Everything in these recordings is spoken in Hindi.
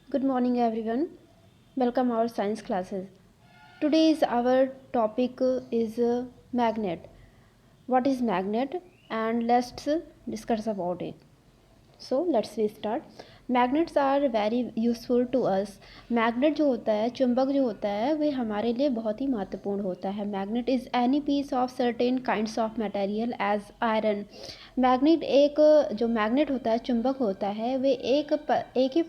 Good morning, everyone. Welcome our science classes. Today's our topic is magnet. What is magnet? And let's discuss about it. So let's we start. Magnets are very useful to us. Magnet जो होता है, चुंबक जो होता है, वह हमारे लिए बहुत ही महत्वपूर्ण होता है. Magnet is any piece of certain kinds of material as iron. Magnet एक जो मैग्नेट होता है, चुंबक होता है, वे एक ही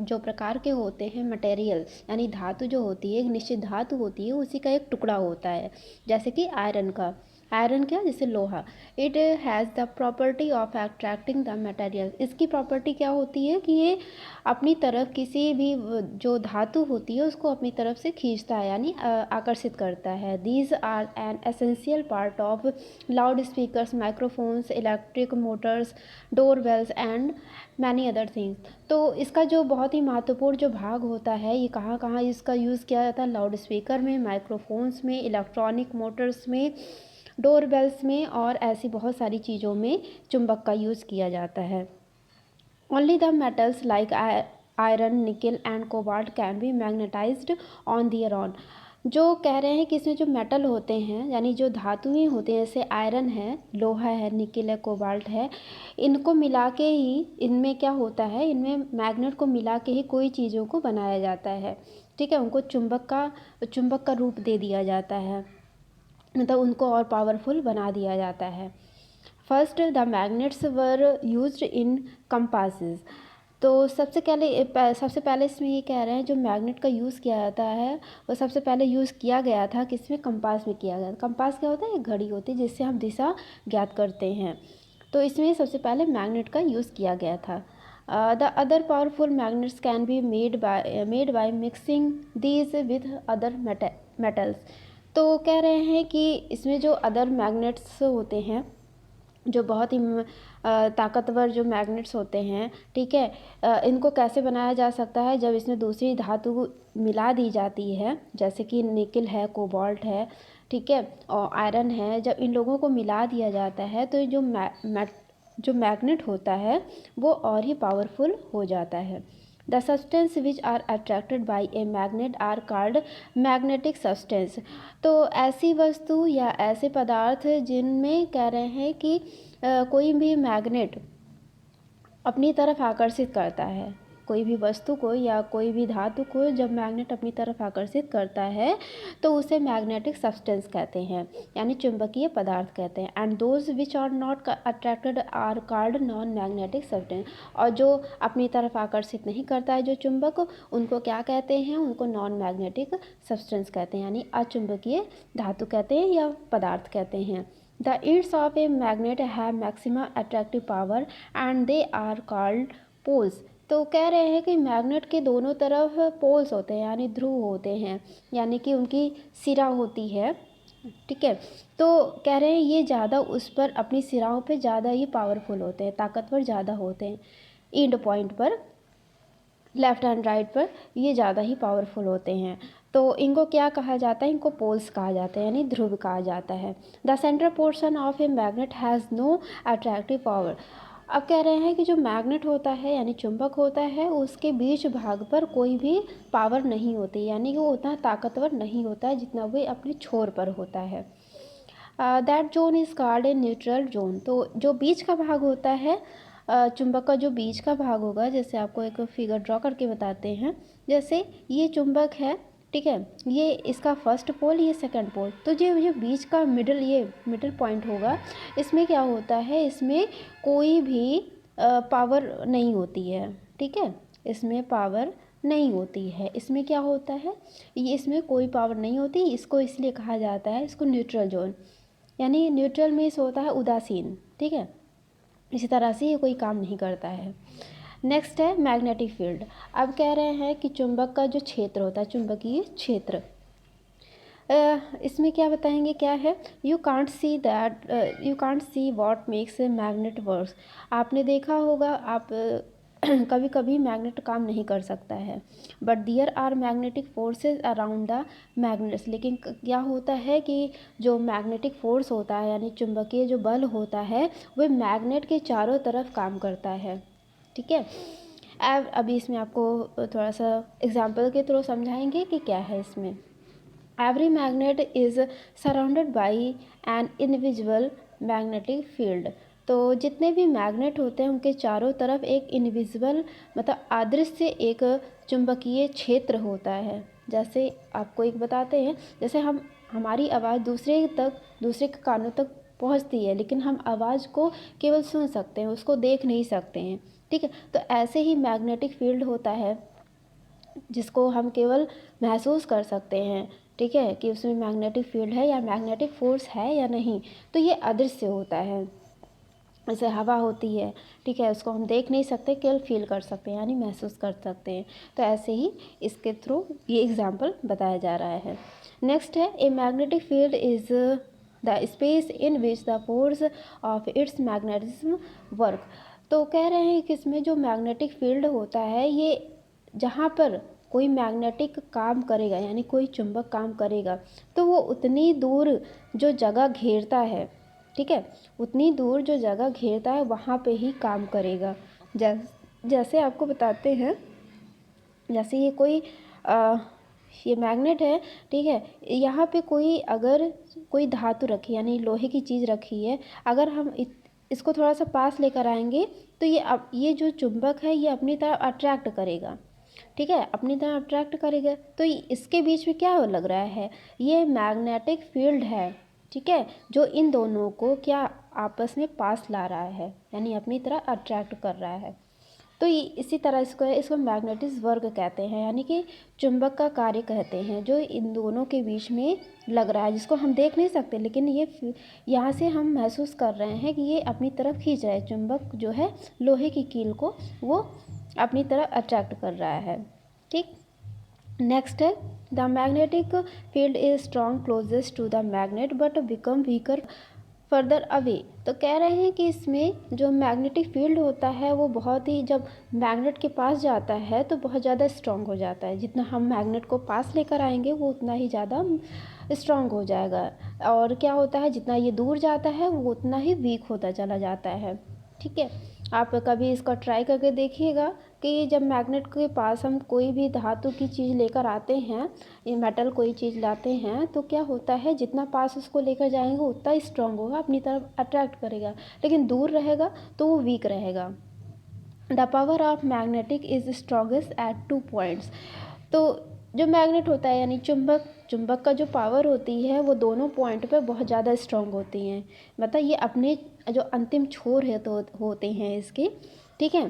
जो प्रकार के होते हैं मटेरियल, यानी धातु जो होती है, एक निश्चित धातु होती है, उसी का एक टुकड़ा होता है. जैसे कि आयरन का. आयरन क्या, जैसे लोहा. It has the property of attracting the material. इसकी प्रॉपर्टी क्या होती है कि ये अपनी तरफ किसी भी जो धातु होती है उसको अपनी तरफ से खींचता है, यानी आकर्षित करता है. These are an essential part of loud speakers, microphones, electric motors, door bells and many other things. तो इसका जो बहुत ही महत्वपूर्ण जो भाग होता है, ये कहाँ कहाँ इसका यूज़ किया जाता है? लाउड स्पीकर में, माइक्रोफोन्स में, इलेक्ट्रॉनिक मोटर्स में, डोर बेल्स में और ऐसी बहुत सारी चीज़ों में चुंबक का यूज़ किया जाता है. Only the metals like iron, nickel and cobalt can be magnetized on their on. जो कह रहे हैं कि इसमें जो मेटल होते हैं, यानी जो धातुएं होती हैं, जैसे आयरन है, लोहा है, निकल है, कोबाल्ट है, इनको मिला के ही इनमें क्या होता है, इनमें मैग्नेट को मिला के ही कोई चीज़ों को बनाया जाता है. ठीक है, उनको चुंबक का रूप दे दिया जाता है, मतलब उनको और पावरफुल बना दिया जाता है. First the magnets were used in compasses. तो सबसे पहले इसमें ये कह रहे हैं जो मैग्नेट का यूज़ किया जाता है वो सबसे पहले यूज़ किया गया था किसमें? कंपास में किया गया. कंपास क्या होता है? एक घड़ी होती है जिससे हम दिशा ज्ञात करते हैं. तो इसमें सबसे पहले मैग्नेट का यूज़ किया गया था. The other powerful magnets can be made by mixing these with other metals. तो कह रहे हैं कि इसमें जो अदर मैग्नेट्स होते हैं, जो बहुत ही ताकतवर जो मैग्नेट्स होते हैं, ठीक है, इनको कैसे बनाया जा सकता है? जब इसमें दूसरी धातु मिला दी जाती है, जैसे कि निकल है, कोबाल्ट है, ठीक है, और आयरन है, जब इन लोगों को मिला दिया जाता है तो जो मैग्नेट होता है वो और ही पावरफुल हो जाता है. The substance which are attracted by a magnet are called magnetic substance. तो ऐसी वस्तु या ऐसे पदार्थ जिनमें कह रहे हैं कि कोई भी मैग्नेट अपनी तरफ आकर्षित करता है, कोई भी वस्तु को या कोई भी धातु को जब मैग्नेट अपनी तरफ आकर्षित करता है तो उसे मैग्नेटिक सब्सटेंस कहते हैं, यानी चुंबकीय पदार्थ कहते हैं. And those which are not attracted are called non magnetic substance. और जो अपनी तरफ आकर्षित नहीं करता है जो चुंबक, उनको क्या कहते हैं? उनको नॉन मैग्नेटिक सब्सटेंस कहते हैं, यानी अचुंबकीय धातु कहते हैं या पदार्थ कहते हैं. The ends of a magnet have maximum attractive power and they are called poles. तो कह रहे हैं कि मैग्नेट के दोनों तरफ पोल्स होते हैं, यानी ध्रुव होते हैं, यानी कि उनकी सिरा होती है. ठीक है, तो कह रहे हैं ये ज़्यादा उस पर अपनी सिराओं पे ज़्यादा ही पावरफुल होते हैं, ताकतवर ज़्यादा होते हैं. एंड पॉइंट पर, लेफ़्ट एंड राइट पर ये ज़्यादा ही पावरफुल होते हैं. तो इनको क्या कहा जाता है? इनको पोल्स कहा जाता है, यानी ध्रुव कहा जाता है. The central portion of a magnet has no attractive power. अब कह रहे हैं कि जो मैग्नेट होता है यानी चुंबक होता है, उसके बीच भाग पर कोई भी पावर नहीं होती, यानी कि वो उतना ताकतवर नहीं होता है जितना वो अपने छोर पर होता है. That zone is called a neutral zone. तो जो बीच का भाग होता है, चुंबक का जो बीच का भाग होगा, जैसे आपको एक फिगर ड्रॉ करके बताते हैं. जैसे ये चुंबक है, ठीक है, ये इसका फर्स्ट पोल, ये सेकंड पोल. तो जो बीच का मिडिल पॉइंट होगा, इसमें क्या होता है? इसमें कोई भी पावर नहीं होती है. ठीक है, इसमें पावर नहीं होती है. इसमें क्या होता है? ये इसमें कोई पावर नहीं होती. इसको इसलिए कहा जाता है इसको न्यूट्रल जोन, यानी न्यूट्रल मीन्स होता है उदासीन. ठीक है, इसी तरह से ये कोई काम नहीं करता है. नेक्स्ट है मैग्नेटिक फील्ड. अब कह रहे हैं कि चुंबक का जो क्षेत्र होता है, चुंबकीय क्षेत्र, इसमें क्या बताएंगे क्या है? You can't see what makes a magnet works. आपने देखा होगा, आप कभी कभी मैग्नेट काम नहीं कर सकता है, but there are magnetic forces around the magnets. लेकिन क्या होता है कि जो मैग्नेटिक फोर्स होता है, यानी चुंबकीय जो बल होता है, वह मैग्नेट के चारों तरफ काम करता है. ठीक है, अभी इसमें आपको थोड़ा सा एग्जाम्पल के थ्रू समझाएंगे कि क्या है इसमें। Every magnet is surrounded by an invisible magnetic field. तो जितने भी मैग्नेट होते हैं उनके चारों तरफ एक इनविजिबल मतलब अदृश्य एक चुंबकीय क्षेत्र होता है। जैसे आपको एक बताते हैं, जैसे हमारी आवाज़ दूसरे के कानों तक पहुंचती है, लेकिन हम आवाज़ को केवल सुन सकते हैं, उसको देख नहीं सकते हैं। ठीक है, तो ऐसे ही मैग्नेटिक फील्ड होता है जिसको हम केवल महसूस कर सकते हैं। ठीक है, कि उसमें मैग्नेटिक फील्ड है या मैग्नेटिक फोर्स है या नहीं। तो ये अदृश्य होता है, जैसे हवा होती है। ठीक है, उसको हम देख नहीं सकते, केवल फील कर सकते हैं यानी महसूस कर सकते हैं। तो ऐसे ही इसके थ्रू ये एग्जाम्पल बताया जा रहा है। नेक्स्ट है, a magnetic field is the space in which the force of its magnetism work. तो कह रहे हैं कि इसमें जो मैग्नेटिक फील्ड होता है, ये जहाँ पर कोई मैग्नेटिक काम करेगा यानी कोई चुंबक काम करेगा, तो वो उतनी दूर जो जगह घेरता है, ठीक है, उतनी दूर जो जगह घेरता है वहाँ पे ही काम करेगा। जैसे आपको बताते हैं, जैसे ये कोई ये मैग्नेट है। ठीक है, यहाँ पे अगर कोई धातु रखी यानी लोहे की चीज़ रखी है, अगर हम इसको थोड़ा सा पास लेकर आएंगे तो ये जो चुंबक है ये अपनी तरफ अट्रैक्ट करेगा। ठीक है, अपनी तरफ अट्रैक्ट करेगा। तो इसके बीच में क्या लग रहा है, ये मैग्नेटिक फील्ड है। ठीक है, जो इन दोनों को क्या आपस में पास ला रहा है यानी अपनी तरफ अट्रैक्ट कर रहा है। तो इसी तरह इसको मैग्नेटिज्म वर्ग कहते हैं, यानी कि चुंबक का कार्य कहते हैं, जो इन दोनों के बीच में लग रहा है, जिसको हम देख नहीं सकते, लेकिन ये यहाँ से हम महसूस कर रहे हैं कि ये अपनी तरफ खींच रहा है। चुंबक जो है लोहे की कील को वो अपनी तरफ अट्रैक्ट कर रहा है। ठीक, नेक्स्ट है, the magnetic field is strong closest to the magnet but become weaker further away. तो कह रहे हैं कि इसमें जो मैग्नेटिक फील्ड होता है वो बहुत ही, जब मैग्नेट के पास जाता है तो बहुत ज़्यादा स्ट्रॉन्ग हो जाता है। जितना हम मैग्नेट को पास लेकर आएंगे वो उतना ही ज़्यादा स्ट्रॉन्ग हो जाएगा। और क्या होता है, जितना ये दूर जाता है वो उतना ही वीक होता चला जाता है। ठीक है, आप कभी इसका ट्राई करके देखिएगा कि जब मैग्नेट के पास हम कोई भी धातु की चीज़ लेकर आते हैं, ये मेटल कोई चीज़ लाते हैं, तो क्या होता है, जितना पास उसको लेकर जाएंगे उतना स्ट्रॉन्ग होगा, अपनी तरफ अट्रैक्ट करेगा। लेकिन दूर रहेगा तो वो वीक रहेगा। The power of magnetic is strongest at 2 points. तो जो मैग्नेट होता है यानी चुंबक का जो पावर होती है वो दोनों पॉइंट पे बहुत ज़्यादा स्ट्रॉन्ग होती हैं। मतलब ये अपने जो अंतिम छोर है तो होते हैं इसके। ठीक है,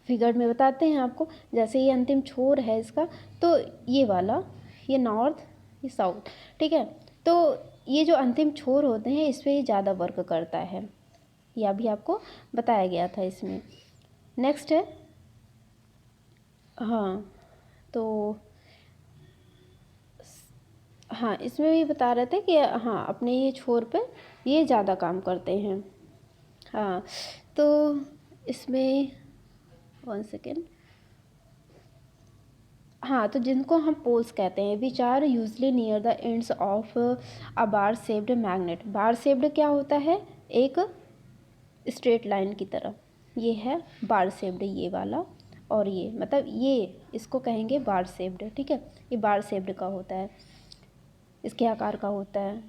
फिगर में बताते हैं आपको। जैसे ये अंतिम छोर है इसका, तो ये वाला, ये नॉर्थ, ये साउथ। ठीक है, तो ये जो अंतिम छोर होते हैं इस पर ये ज़्यादा वर्क करता है, ये अभी आपको बताया गया था इसमें। नेक्स्ट है, हाँ, तो हाँ, इसमें भी बता रहे थे कि हाँ अपने ये छोर पे ये ज़्यादा काम करते हैं। हाँ, तो इसमें 1 सेकेंड, हाँ, तो जिनको हम पोल्स कहते हैं, which are usually near the ends of a bar shaped magnet. Bar shaped क्या होता है, एक स्ट्रेट लाइन की तरह, ये है बार शेप्ड, ये वाला, और ये मतलब ये इसको कहेंगे बार शेप्ड। ठीक है, ये बार शेप्ड का होता है, इसके आकार का होता है।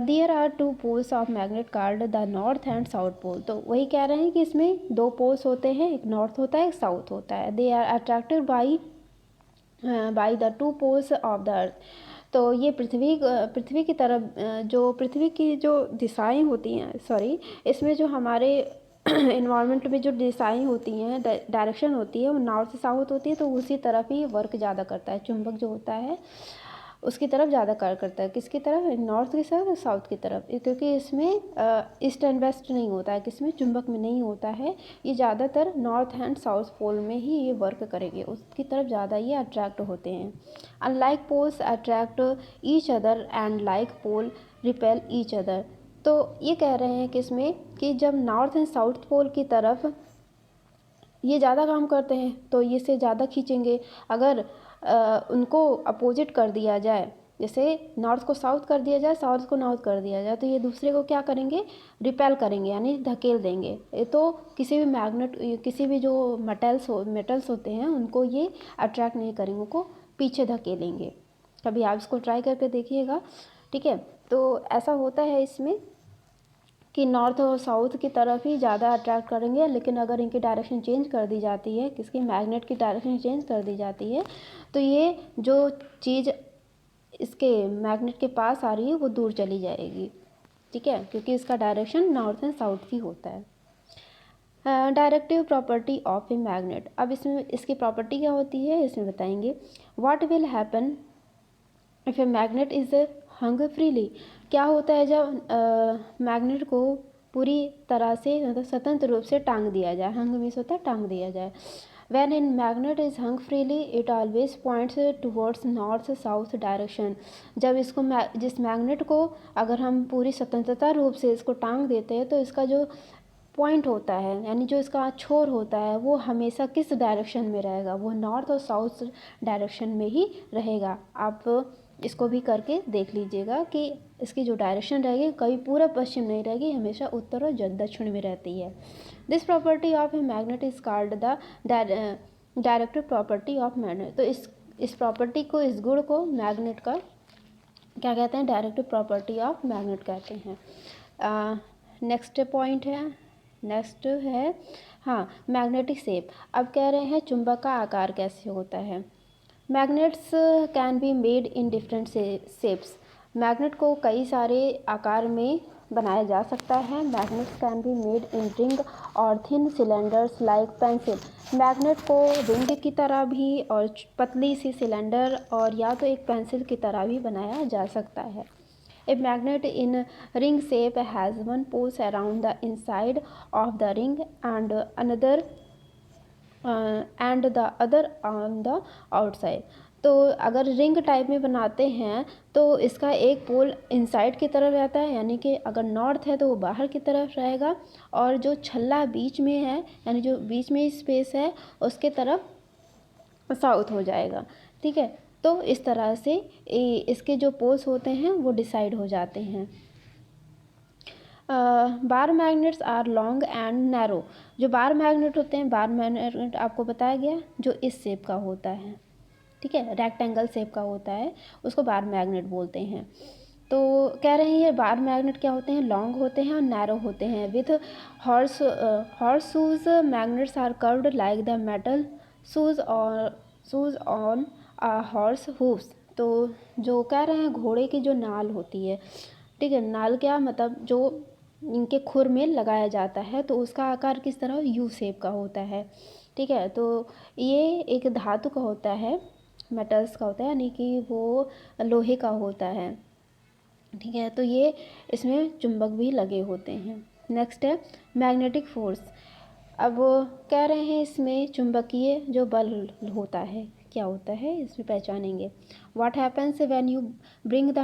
There are 2 poles of magnet called the north and south pole. तो वही कह रहे हैं कि इसमें 2 पोल्स होते हैं, एक नॉर्थ होता है एक साउथ होता है। They are attracted by the 2 poles of the earth. तो ये पृथ्वी की तरफ जो पृथ्वी की जो दिशाएं होती हैं, सॉरी, इसमें जो हमारे इन्वायरमेंट में जो दिशाएं होती हैं, डायरेक्शन होती है, वो नॉर्थ से साउथ होती है, तो उसी तरफ ही वर्क ज़्यादा करता है। चुंबक जो होता है उसकी तरफ ज़्यादा कार्य करता है। किसकी तरफ, नॉर्थ की तरफ और साउथ की तरफ, क्योंकि इसमें ईस्ट एंड वेस्ट नहीं होता है, किसमें, चुंबक में नहीं होता है। ये ज़्यादातर नॉर्थ एंड साउथ पोल में ही ये वर्क करेंगे, उसकी तरफ ज़्यादा ये अट्रैक्ट होते हैं। Unlike poles attract each other and like pole repel each other. तो ये कह रहे हैं कि इसमें कि जब नॉर्थ एंड साउथ पोल की तरफ ये ज़्यादा काम करते हैं तो ये से ज़्यादा खींचेंगे। अगर उनको अपोजिट कर दिया जाए, जैसे नॉर्थ को साउथ कर दिया जाए, साउथ को नॉर्थ कर दिया जाए, तो ये दूसरे को क्या करेंगे, रिपेल करेंगे यानी धकेल देंगे। ये तो किसी भी मैग्नेट, किसी भी जो मेटल्स होते हैं उनको ये अट्रैक्ट नहीं करेंगे, उनको पीछे धकेलेंगे। कभी आप इसको ट्राई करके देखिएगा, ठीक है। तो ऐसा होता है इसमें कि नॉर्थ और साउथ की तरफ ही ज़्यादा अट्रैक्ट करेंगे, लेकिन अगर इनकी डायरेक्शन चेंज कर दी जाती है, किसकी, मैग्नेट की डायरेक्शन चेंज कर दी जाती है, तो ये जो चीज़ इसके मैग्नेट के पास आ रही है वो दूर चली जाएगी, ठीक है, क्योंकि इसका डायरेक्शन नॉर्थ एंड साउथ की होता है। Directive property of a magnet, अब इसमें इसकी प्रॉपर्टी क्या होती है इसमें बताएंगे। What will happen if a magnet is hung freely, क्या होता है जब मैग्नेट को पूरी तरह से मतलब स्वतंत्र रूप से टांग दिया जाए, हंग मीन्स होता है टांग दिया जाए। When a magnet is hung freely, it always points towards north south direction। जब इसको जिस मैग्नेट को अगर हम पूरी स्वतंत्रता रूप से इसको टांग देते हैं, तो इसका जो पॉइंट होता है यानी जो इसका छोर होता है वो हमेशा किस डायरेक्शन में रहेगा, वो नॉर्थ और साउथ डायरेक्शन में ही रहेगा। आप इसको भी करके देख लीजिएगा कि इसकी जो डायरेक्शन रहेगी कभी पूरा पश्चिम नहीं रहेगी, हमेशा उत्तर और दक्षिण में रहती है। This property of a magnet is called the directive property of magnet. तो इस प्रॉपर्टी को, इस गुण को मैग्नेट का क्या कहते हैं, डायरेक्टिव प्रॉपर्टी ऑफ मैग्नेट कहते हैं। नेक्स्ट पॉइंट है, नेक्स्ट है हाँ मैग्नेटिक शेप। अब कह रहे हैं चुंबक का आकार कैसे होता है। Magnets can be made in different shapes. Magnet को कई सारे आकार में बनाया जा सकता है। Magnets can be made in ring और thin cylinders like pencil. Magnet को रिंग की तरह भी और पतली सी सिलेंडर और या तो एक पेंसिल की तरह भी बनाया जा सकता है। A magnet in ring shape has one pole around the inside of the ring and the other on the outside। तो अगर रिंग टाइप में बनाते हैं तो इसका एक पोल इनसाइड की तरफ रहता है, यानी कि अगर नॉर्थ है तो वो बाहर की तरफ रहेगा, और जो छल्ला बीच में है यानी जो बीच में स्पेस है उसके तरफ साउथ हो जाएगा, ठीक है। तो इस तरह से इसके जो पोल्स होते हैं वो डिसाइड हो जाते हैं। Bar magnets are long and narrow. जो बार मैग्नेट होते हैं, बार मैग्नेट आपको बताया गया जो इस शेप का होता है, ठीक है, रेक्टेंगल शेप का होता है, उसको बार मैग्नेट बोलते हैं। तो कह रहे हैं ये बार मैग्नेट क्या होते हैं, लॉन्ग होते हैं और नैरो होते हैं। With horse shoes magnets are curved like the metal shoes on horse hooves. तो जो कह रहे हैं घोड़े की जो नाल होती है, ठीक है, नाल क्या मतलब जो इनके खुर में लगाया जाता है, तो उसका आकार किस तरह यू शेप का होता है, ठीक है। तो ये एक धातु का होता है, मेटल्स का होता है, यानी कि वो लोहे का होता है, ठीक है। तो ये इसमें चुंबक भी लगे होते हैं। नेक्स्ट है मैग्नेटिक फोर्स। अब कह रहे हैं इसमें चुंबकीय जो बल होता है क्या होता है इसमें पहचानेंगे। What happens when you bring the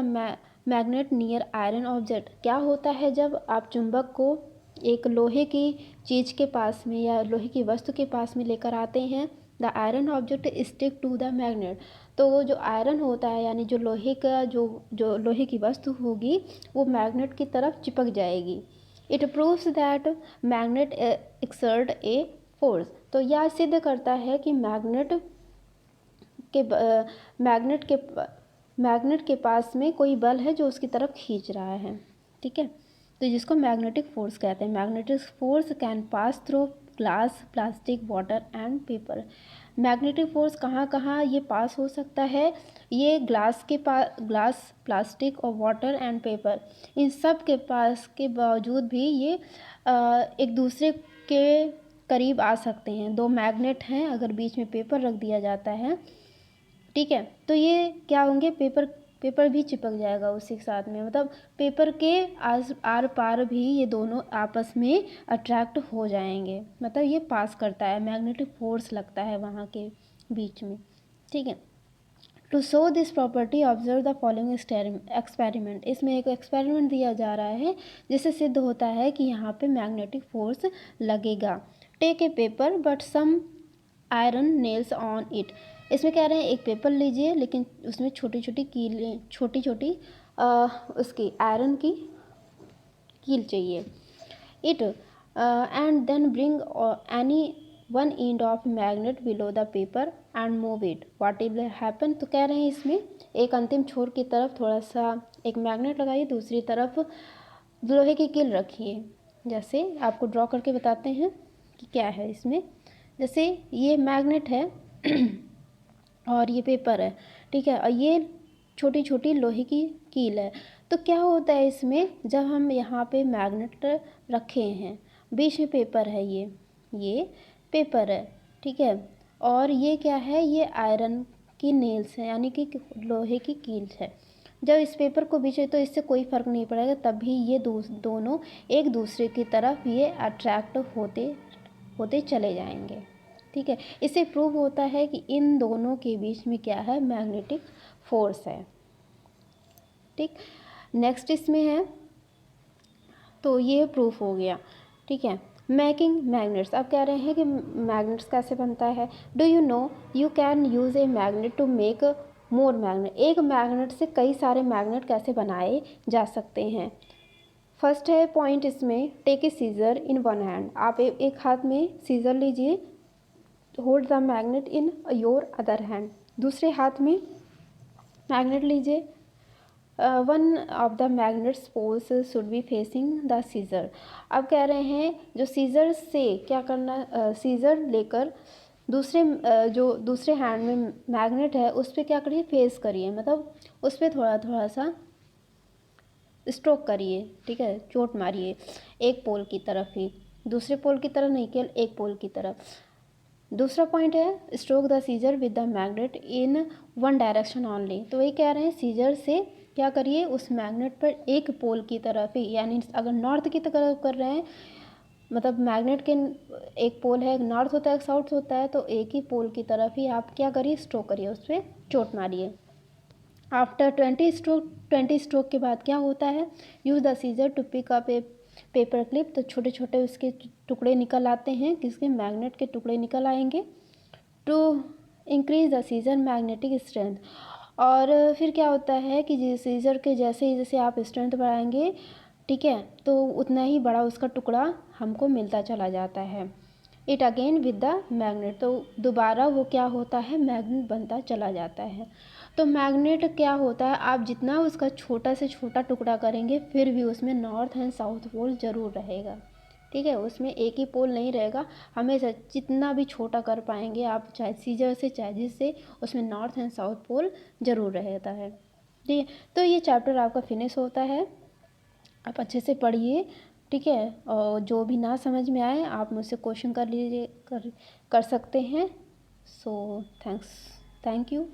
magnet near iron object. क्या होता है जब आप चुंबक को एक लोहे की चीज़ के पास में या लोहे की वस्तु के पास में लेकर आते हैं। The iron object stick to the magnet. तो वो जो आयरन होता है यानी जो लोहे का जो लोहे की वस्तु होगी वो मैग्नेट की तरफ चिपक जाएगी। It proves that magnet exert a force. तो यह सिद्ध करता है कि मैग्नेट के पास में कोई बल है जो उसकी तरफ खींच रहा है, ठीक है। तो जिसको मैग्नेटिक फोर्स कहते हैं। Magnetic force can pass through glass, plastic, water and paper. Magnetic force कहाँ कहाँ ये पास हो सकता है, ये ग्लास, प्लास्टिक और वाटर एंड पेपर, इन सब के पास के बावजूद भी ये एक दूसरे के करीब आ सकते हैं। दो मैग्नेट हैं, अगर बीच में पेपर रख दिया जाता है, ठीक है, तो ये क्या होंगे, पेपर भी चिपक जाएगा उसी के साथ में, मतलब पेपर के आर पार भी ये दोनों आपस में अट्रैक्ट हो जाएंगे, मतलब ये पास करता है, मैग्नेटिक फोर्स लगता है वहाँ के बीच में, ठीक है। To show this property observe the following experiment. इसमें एक एक्सपेरिमेंट दिया जा रहा है जिससे सिद्ध होता है कि यहाँ पे मैग्नेटिक फोर्स लगेगा। Take a paper but some iron nails on it. इसमें कह रहे हैं एक पेपर लीजिए, लेकिन उसमें छोटी छोटी कील, छोटी छोटी उसकी आयरन की कील चाहिए। It and then bring any one end of magnet below the paper and move it, what will happen. तो कह रहे हैं इसमें एक अंतिम छोर की तरफ थोड़ा सा एक मैग्नेट लगाइए, दूसरी तरफ लोहे की कील रखिए। जैसे आपको ड्रॉ करके बताते हैं कि क्या है इसमें। जैसे ये मैग्नेट है और ये पेपर है, ठीक है, और ये छोटी छोटी लोहे की कील है। तो क्या होता है इसमें, जब हम यहाँ पे मैग्नेट रखे हैं, बीच में पेपर है, ये पेपर है, ठीक है, और ये क्या है, ये आयरन की नेल्स है, यानी कि लोहे की कील है। जब इस पेपर को बीच में, तो इससे कोई फ़र्क नहीं पड़ेगा, तभी ये दोनों एक दूसरे की तरफ ये अट्रैक्ट होते होते चले जाएंगे, ठीक है। इससे प्रूव होता है कि इन दोनों के बीच में क्या है, मैग्नेटिक फोर्स है, ठीक। नेक्स्ट इसमें है, तो ये प्रूफ हो गया, ठीक है। मेकिंग मैग्नेट्स, अब कह रहे हैं कि मैग्नेट्स कैसे बनता है। Do you know you can use a magnet to make more magnet, एक मैग्नेट से कई सारे मैग्नेट कैसे बनाए जा सकते हैं। फर्स्ट है पॉइंट इसमें, take a scissor in one hand, आप एक हाथ में सीजर लीजिए, hold the magnet in your other hand, दूसरे हाथ में मैग्नेट लीजिए। One of the magnets poles should be facing the scissor. अब कह रहे हैं जो सीजर से क्या करना, सीजर लेकर जो दूसरे हैंड में मैग्नेट है उस पर क्या करिए, फेस करिए, मतलब उस पर थोड़ा थोड़ा सा स्ट्रोक करिए, ठीक है, चोट मारिए, एक पोल की तरफ ही, दूसरे पोल की तरफ नहीं, केवल एक पोल की तरफ। दूसरा पॉइंट है stroke the seizure with the magnet in one direction only, तो वही कह रहे हैं सीजर से क्या करिए, उस मैग्नेट पर एक पोल की तरफ ही, यानी अगर नॉर्थ की तरफ कर रहे हैं, मतलब मैग्नेट के एक पोल है, नॉर्थ होता है एक साउथ होता है, तो एक ही पोल की तरफ ही आप क्या करिए, स्ट्रोक करिए, उस पर चोट मारिए। आफ्टर 20 स्ट्रोक के बाद क्या होता है, use the scissor to pick up a paper clip, तो छोटे छोटे उसके टुकड़े निकल आते हैं, किसके, मैग्नेट के टुकड़े निकल आएंगे। To increase the scissor magnetic strength, और फिर क्या होता है कि सीजर के जैसे आप स्ट्रेंथ बढ़ाएंगे, ठीक है, तो उतना ही बड़ा उसका टुकड़ा हमको मिलता चला जाता है। It again with the magnet, तो दोबारा वो क्या होता है, मैग्नेट बनता चला जाता है। तो मैग्नेट क्या होता है, आप जितना उसका छोटा से छोटा टुकड़ा करेंगे, फिर भी उसमें नॉर्थ एंड साउथ पोल ज़रूर रहेगा, ठीक है, उसमें एक ही पोल नहीं रहेगा, हमेशा जितना भी छोटा कर पाएंगे आप, चाहे सीजर से चाहे जिससे, उसमें नॉर्थ एंड साउथ पोल ज़रूर रहता है, ठीक है। तो ये चैप्टर आपका फिनिश होता है, आप अच्छे से पढ़िए, ठीक है, और जो भी ना समझ में आए आप मुझसे क्वेश्चन कर लीजिए, कर सकते हैं। So thank you.